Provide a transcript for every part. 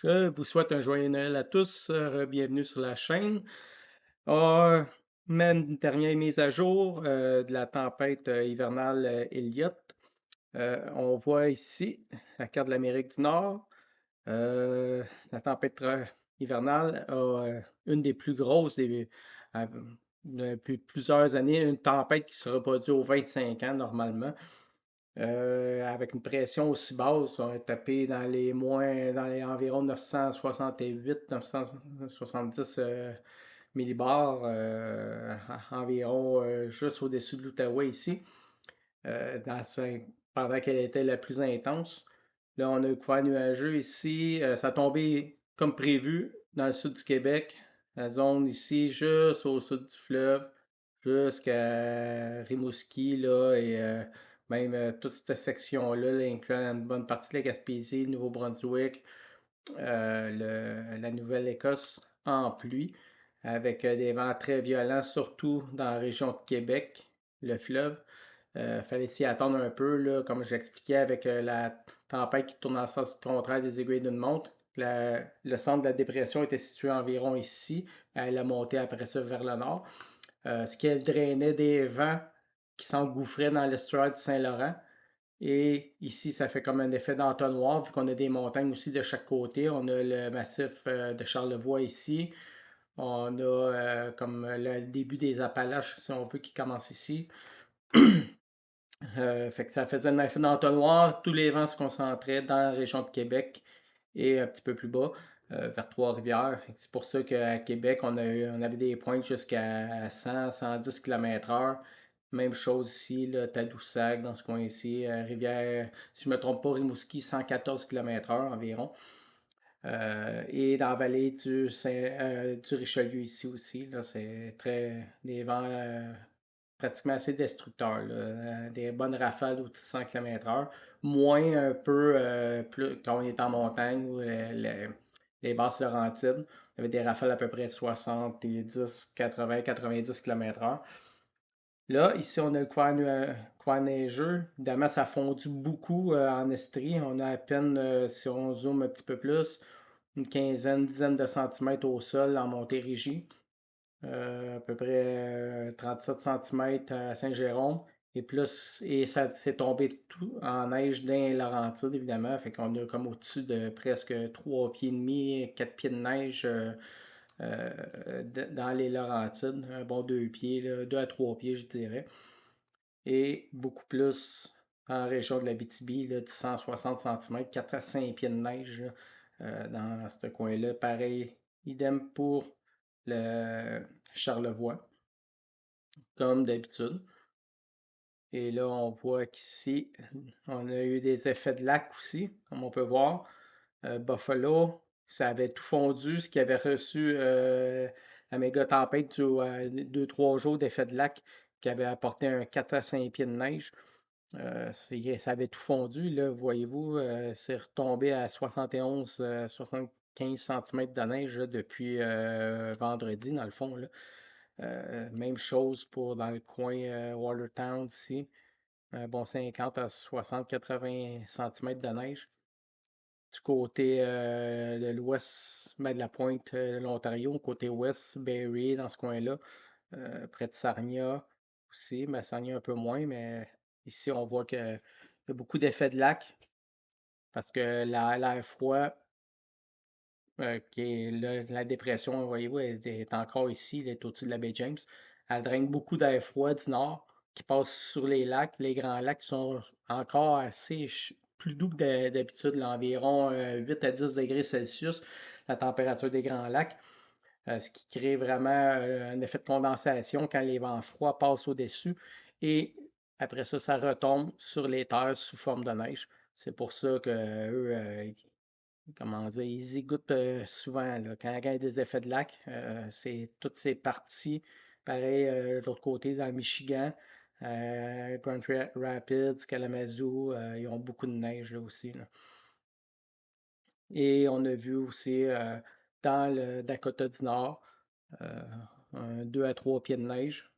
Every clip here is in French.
Je vous souhaite un joyeux Noël à tous. Bienvenue sur la chaîne. Ah, même dernière mise à jour de la tempête hivernale Elliott. On voit ici la carte de l'Amérique du Nord. La tempête hivernale a une des plus grosses euh, depuis plusieurs années, une tempête qui se reproduit aux 25 ans normalement. Avec une pression aussi basse, on est tapé dans les environs 968, 970 millibars, environ juste au-dessus de l'Outaouais ici, pendant qu'elle était la plus intense. Là, on a eu couvert nuageux ici. Ça a tombé comme prévu dans le sud du Québec, la zone ici, juste au sud du fleuve, jusqu'à Rimouski, là, et même toute cette section-là, là, incluant une bonne partie de la Gaspésie, le Nouveau-Brunswick, la Nouvelle-Écosse en pluie, avec des vents très violents, surtout dans la région de Québec, le fleuve. Fallait s'y attendre un peu, là, comme je l'expliquais, avec la tempête qui tourne dans le sens contraire des aiguilles d'une montre. Le centre de la dépression était situé environ ici. Elle a monté après ça vers le nord. Ce qui drainait des vents qui s'engouffraient dans l'estuaire du Saint-Laurent. Et ici, ça fait comme un effet d'entonnoir, vu qu'on a des montagnes aussi de chaque côté. On a le massif de Charlevoix ici. On a comme le début des Appalaches, si on veut, qui commence ici. Fait que ça faisait un effet d'entonnoir. Tous les vents se concentraient dans la région de Québec et un petit peu plus bas, vers Trois-Rivières. C'est pour ça qu'à Québec, on avait des pointes jusqu'à 100, 110 km/h. Même chose ici, là, Tadoussac, dans ce coin ici, Rivière, si je ne me trompe pas, Rimouski, 114 km/h environ. Et dans la vallée du Richelieu ici aussi, là, c'est des vents pratiquement assez destructeurs, là. Des bonnes rafales au-dessus de 100 km/h. Moins un peu plus, quand on est en montagne ou les basses Laurentides. Il y avait des rafales à peu près de 70, 80, 90 km/h. Là, ici, on a le couvert neigeux. Évidemment, ça a fondu beaucoup en Estrie. On a à peine, si on zoome un petit peu plus, une quinzaine, dizaine de centimètres au sol en Montérégie. À peu près 37 centimètres à Saint-Jérôme. Et ça s'est tombé tout en neige dans les Laurentides, évidemment. Fait qu'on a comme au-dessus de presque 3 pieds et demi, 4 pieds de neige dans les Laurentides. Un bon 2 pieds, là, 2 à 3 pieds, je dirais. Et beaucoup plus en région de l'Abitibi, là, de 160 centimètres, 4 à 5 pieds de neige là, dans ce coin-là. Pareil, idem pour le Charlevoix, comme d'habitude. Et là, on voit qu'ici, on a eu des effets de lac aussi, comme on peut voir. Buffalo, ça avait tout fondu, ce qui avait reçu la méga tempête du 2-3 jours d'effet de lac qui avait apporté un 4 à 5 pieds de neige. Ça avait tout fondu, là, voyez-vous, c'est retombé à 71, 75 centimètres de neige là, depuis vendredi, dans le fond, là. Même chose pour dans le coin Watertown ici, un bon 50 à 60, 80 centimètres de neige. Du côté de l'ouest, de la pointe de l'Ontario, côté ouest, Barrie, dans ce coin-là, près de Sarnia aussi, mais Sarnia un peu moins, mais ici on voit qu'il y a beaucoup d'effets de lac parce que l'air froid, qui est là, la dépression, voyez-vous, elle est encore ici, elle est au-dessus de la baie James. Elle draine beaucoup d'air froid du nord qui passe sur les lacs. Les grands lacs sont encore assez plus doux que d'habitude, là, environ 8 à 10 degrés Celsius, la température des grands lacs, ce qui crée vraiment un effet de condensation quand les vents froids passent au-dessus. Et après ça, ça retombe sur les terres sous forme de neige. C'est pour ça que eux, comment dire, ils y goûtent souvent, là. Quand il y a des effets de lac, c'est toutes ces parties. Pareil, de l'autre côté, dans le Michigan, Rapids, Kalamazoo, ils ont beaucoup de neige là aussi, là. Et on a vu aussi dans le Dakota du Nord, un 2 à 3 pieds de neige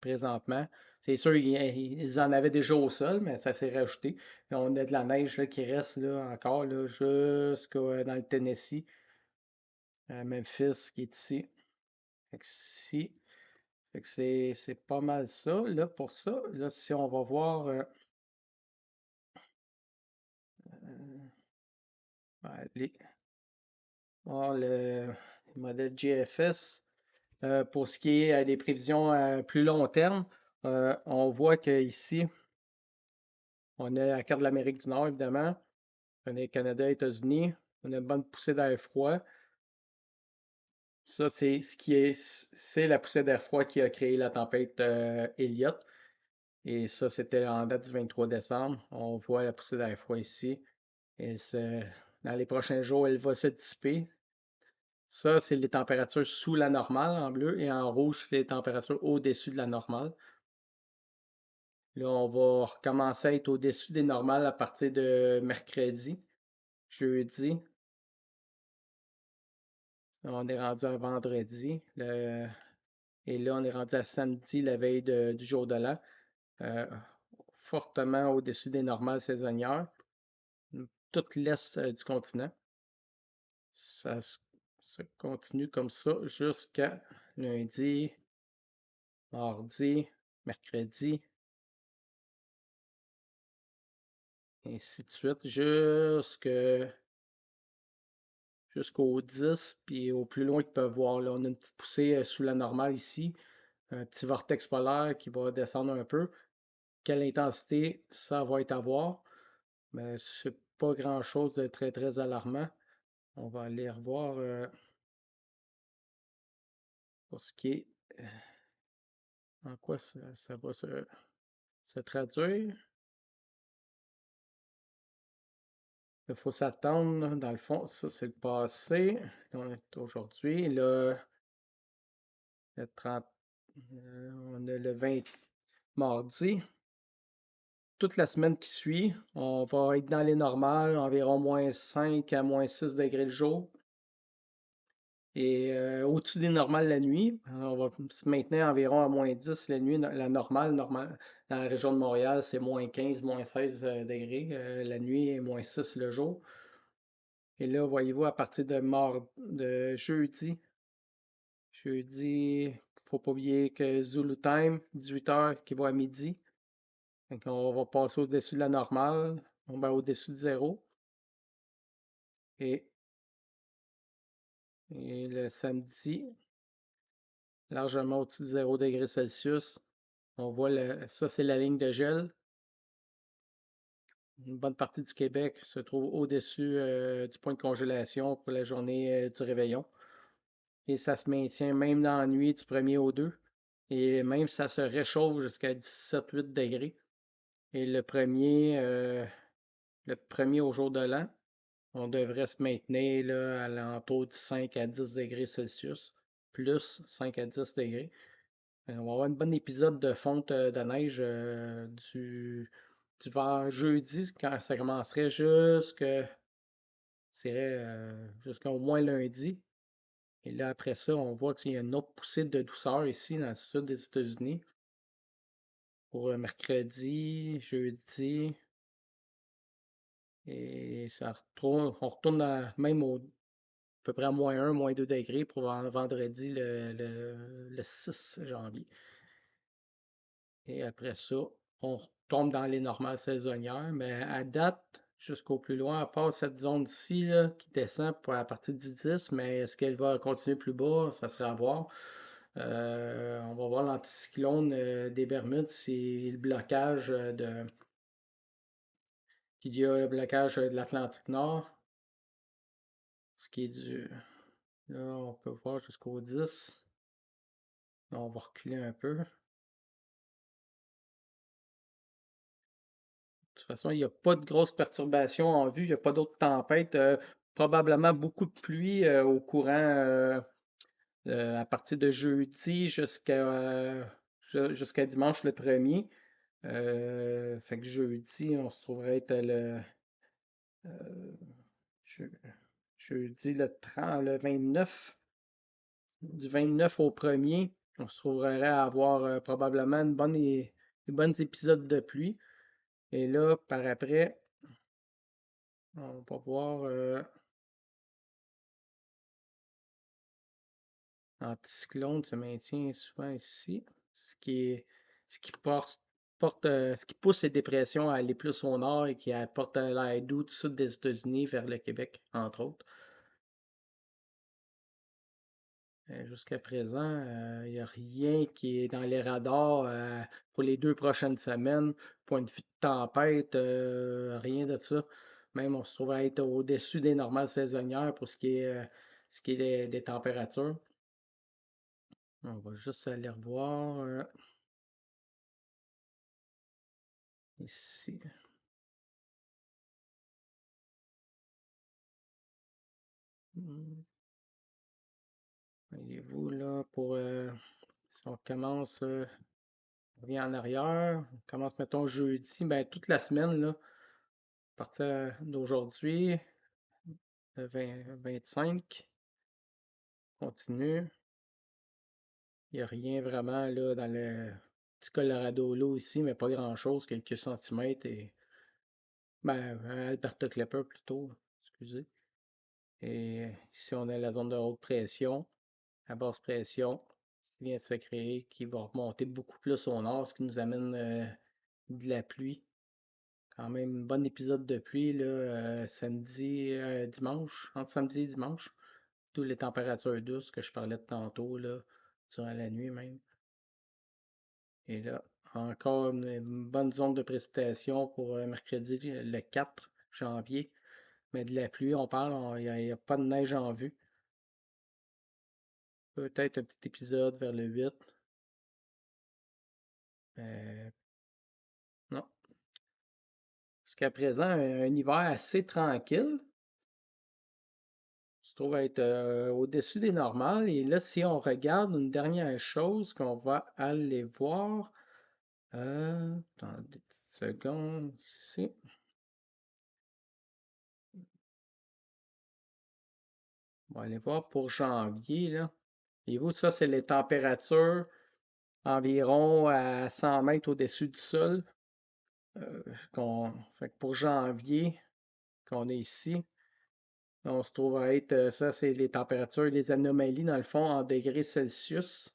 présentement. C'est sûr, ils en avaient déjà au sol, mais ça s'est rajouté. Et on a de la neige là, qui reste là, encore là, jusque dans le Tennessee, Memphis qui est ici. Fait que ici, fait que c'est pas mal ça, là, pour ça. Là, si on va voir ben, le modèle GFS, pour ce qui est des prévisions à plus long terme, on voit qu'ici, on a la carte de l'Amérique du Nord, évidemment. On a Canada, États-Unis. On a une bonne poussée d'air froid. Ça, c'est la poussée d'air froid qui a créé la tempête Elliott. Et ça, c'était en date du 23 décembre. On voit la poussée d'air froid ici. Et dans les prochains jours, elle va se dissiper. Ça, c'est les températures sous la normale en bleu. Et en rouge, c'est les températures au-dessus de la normale. Là, on va recommencer à être au-dessus des normales à partir de mercredi, jeudi. On est rendu à vendredi. Et là, on est rendu à samedi, la veille du jour de l'an. euh, Fortement au-dessus des normales saisonnières. Tout l'est du continent. Ça continue comme ça jusqu'à lundi, mardi, mercredi, et ainsi de suite, jusqu'au 10, puis au plus loin qu'ils peuvent voir. Là, on a une petite poussée sous la normale ici, un petit vortex polaire qui va descendre un peu. Quelle intensité ça va être à voir? Mais c'est pas grand-chose de très très alarmant. On va aller revoir pour ce qui est en quoi ça va se traduire. Il faut s'attendre, dans le fond, ça c'est le passé. On est aujourd'hui. Le 30, on a le 20 mardi. Toute la semaine qui suit, on va être dans les normales, environ -5 à -6 degrés le jour. Et au-dessus des normales la nuit, on va se maintenir environ à -10 la nuit. La normale, dans la région de Montréal, c'est -15, -16 degrés. La nuit est -6 le jour. Et là, voyez-vous, à partir de jeudi, faut pas oublier que Zulu Time, 18h, qui va à midi. Donc, on va passer au-dessus de la normale, au-dessus de zéro. Et, et le samedi, largement au-dessus de 0 degré Celsius. On voit ça, c'est la ligne de gel. Une bonne partie du Québec se trouve au-dessus du point de congélation pour la journée du réveillon. Et ça se maintient même dans la nuit du 1er au 2. Et même ça se réchauffe jusqu'à 17-8 degrés. Et le premier au jour de l'an, on devrait se maintenir là, à l'entour de 5 à 10 degrés Celsius, plus 5 à 10 degrés. On va avoir un bon épisode de fonte de neige du jeudi, quand ça commencerait jusqu'au moins lundi. Et là, après ça, on voit qu'il y a une autre poussée de douceur ici dans le sud des États-Unis pour mercredi, jeudi. Et on retourne même à peu près à -1, -2 degrés pour vendredi le 6 janvier. Et après ça, on retombe dans les normales saisonnières. Mais à date, jusqu'au plus loin, à part cette zone-ci qui descend à partir du 10, mais est-ce qu'elle va continuer plus bas? Ça sera à voir. On va voir l'anticyclone des Bermudes, c'est le blocage qu'il y a le blocage de l'Atlantique Nord, ce qui est là, on peut voir jusqu'au 10. Là, on va reculer un peu. De toute façon, il n'y a pas de grosses perturbations en vue, il n'y a pas d'autres tempêtes. Probablement beaucoup de pluie au courant à partir de jeudi jusqu'à dimanche le 1er. Fait que jeudi, on se trouverait être je- jeudi le 30, le 29. Du 29 au 1er, on se trouverait à avoir probablement une bonne des bons épisodes de pluie. Et là, par après, on va voir l'anticyclone se maintient souvent ici, ce qui est, ce qui ce qui pousse les dépressions à aller plus au nord et qui apporte l'air doux du sud des États-Unis vers le Québec, entre autres. Jusqu'à présent, il n'y a rien qui est dans les radars pour les 2 prochaines semaines. Point de vue de tempête, rien de ça. Même on se trouve à être au-dessus des normales saisonnières pour ce qui est des températures. On va juste aller revoir ici. Hmm, voyez-vous là, si on commence, on revient en arrière, on commence mettons jeudi, ben toute la semaine là, à partir d'aujourd'hui, le 25, continue. Il n'y a rien vraiment là dans le petit Colorado là ici, mais pas grand-chose, quelques centimètres et ben à Alberta Clipper plutôt, excusez. Et ici on a la zone de haute pression, à basse pression qui vient de se créer, qui va remonter beaucoup plus au nord, ce qui nous amène de la pluie. Quand même un bon épisode de pluie là, samedi, dimanche, entre samedi et dimanche. Toutes les températures douces que je parlais de tantôt là, durant la nuit même. Et là, encore une bonne zone de précipitation pour mercredi le 4 janvier. Mais de la pluie, on parle, il n'y a, pas de neige en vue. Peut-être un petit épisode vers le 8. Euh, non. Jusqu'à présent, un hiver assez tranquille. Se trouve être au-dessus des normales. Et là, si on regarde une dernière chose qu'on va aller voir, attendez une petite seconde ici. On va aller voir pour janvier, là. Et vous, ça, c'est les températures environ à 100 mètres au-dessus du sol. Fait que pour janvier, qu'on est ici, on se trouve à être, ça, c'est les températures, les anomalies, dans le fond, en degrés Celsius.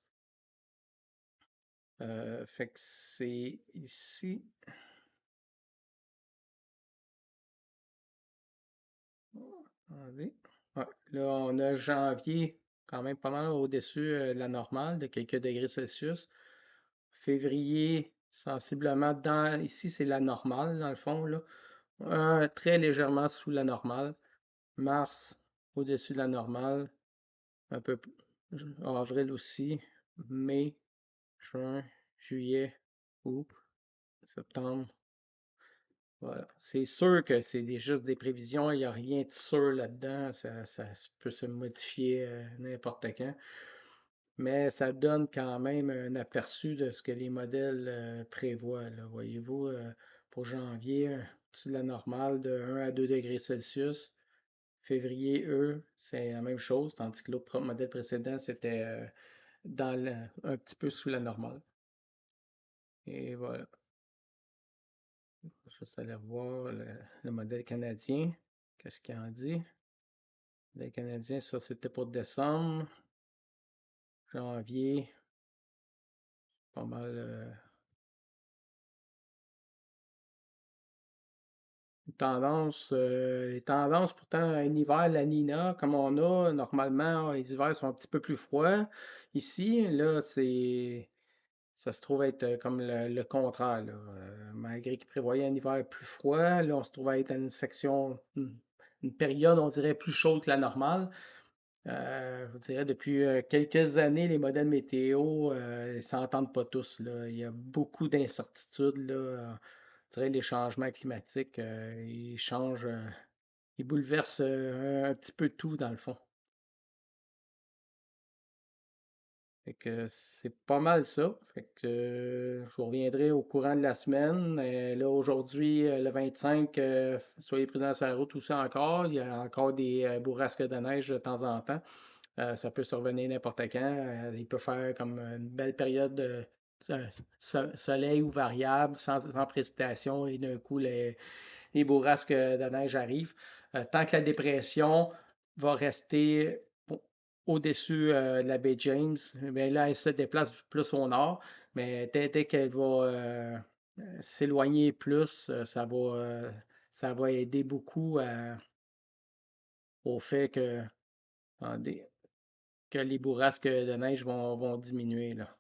Fait que c'est ici. Attendez. Ouais, là, on a janvier, quand même pas mal au-dessus de la normale, de quelques degrés Celsius. Février, sensiblement ici, c'est la normale, dans le fond, là. Très légèrement sous la normale. Mars, au-dessus de la normale. Un peu avril aussi. Mai, juin, juillet, août, septembre. Voilà. C'est sûr que c'est juste des prévisions, il n'y a rien de sûr là-dedans. Ça peut se modifier n'importe quand. Mais ça donne quand même un aperçu de ce que les modèles prévoient, là. Voyez-vous, pour janvier, au-dessus de la normale de 1 à 2 degrés Celsius. Février, eux, c'est la même chose, tandis que l'autre modèle précédent, c'était un petit peu sous la normale. Et voilà. Je vais juste aller voir le modèle canadien. Qu'est-ce qu'il en dit? Le modèle canadien, ça c'était pour décembre. Janvier, pas mal. Les tendances, pourtant, un hiver, la Nina, comme on a, normalement, les hivers sont un petit peu plus froids. Ici, là, ça se trouve être comme le contraire, là. Malgré qu'il prévoyait un hiver plus froid, là, on se trouve à être dans une section, une période, on dirait, plus chaude que la normale. Je vous dirais, depuis quelques années, les modèles météo ne s'entendent pas tous, là. Il y a beaucoup d'incertitudes, là. Je dirais, les changements climatiques, ils changent, ils bouleversent un petit peu tout, dans le fond. Fait que c'est pas mal ça. Fait que je vous reviendrai au courant de la semaine. Là, aujourd'hui, le 25, soyez prudents sur la route, tout ça encore. Il y a encore des bourrasques de neige de temps en temps. Ça peut survenir n'importe quand. Il peut faire comme une belle période soleil ou variable, sans précipitation, et d'un coup, les bourrasques de neige arrivent. Tant que la dépression va rester au-dessus de la baie James, bien là, elle se déplace plus au nord, mais dès qu'elle va s'éloigner plus, ça va aider beaucoup au fait attendez, que les bourrasques de neige vont diminuer, là.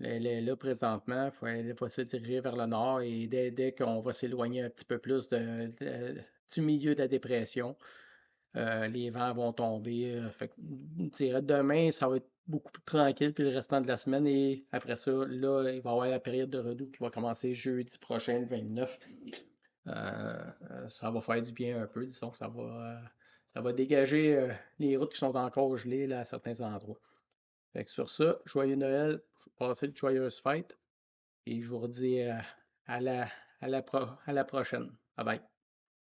Là, présentement, il faut se diriger vers le nord et dès qu'on va s'éloigner un petit peu plus du milieu de la dépression, les vents vont tomber. Fait que, je dirais demain, ça va être beaucoup plus tranquille, puis le restant de la semaine. Et après ça, là, il va y avoir la période de redoux qui va commencer jeudi prochain, le 29. Ça va faire du bien un peu, disons. Ça va dégager les routes qui sont encore gelées là, à certains endroits. Fait que sur ça, joyeux Noël, passez de joyeuses fêtes et je vous redis à la, à la prochaine. Bye bye.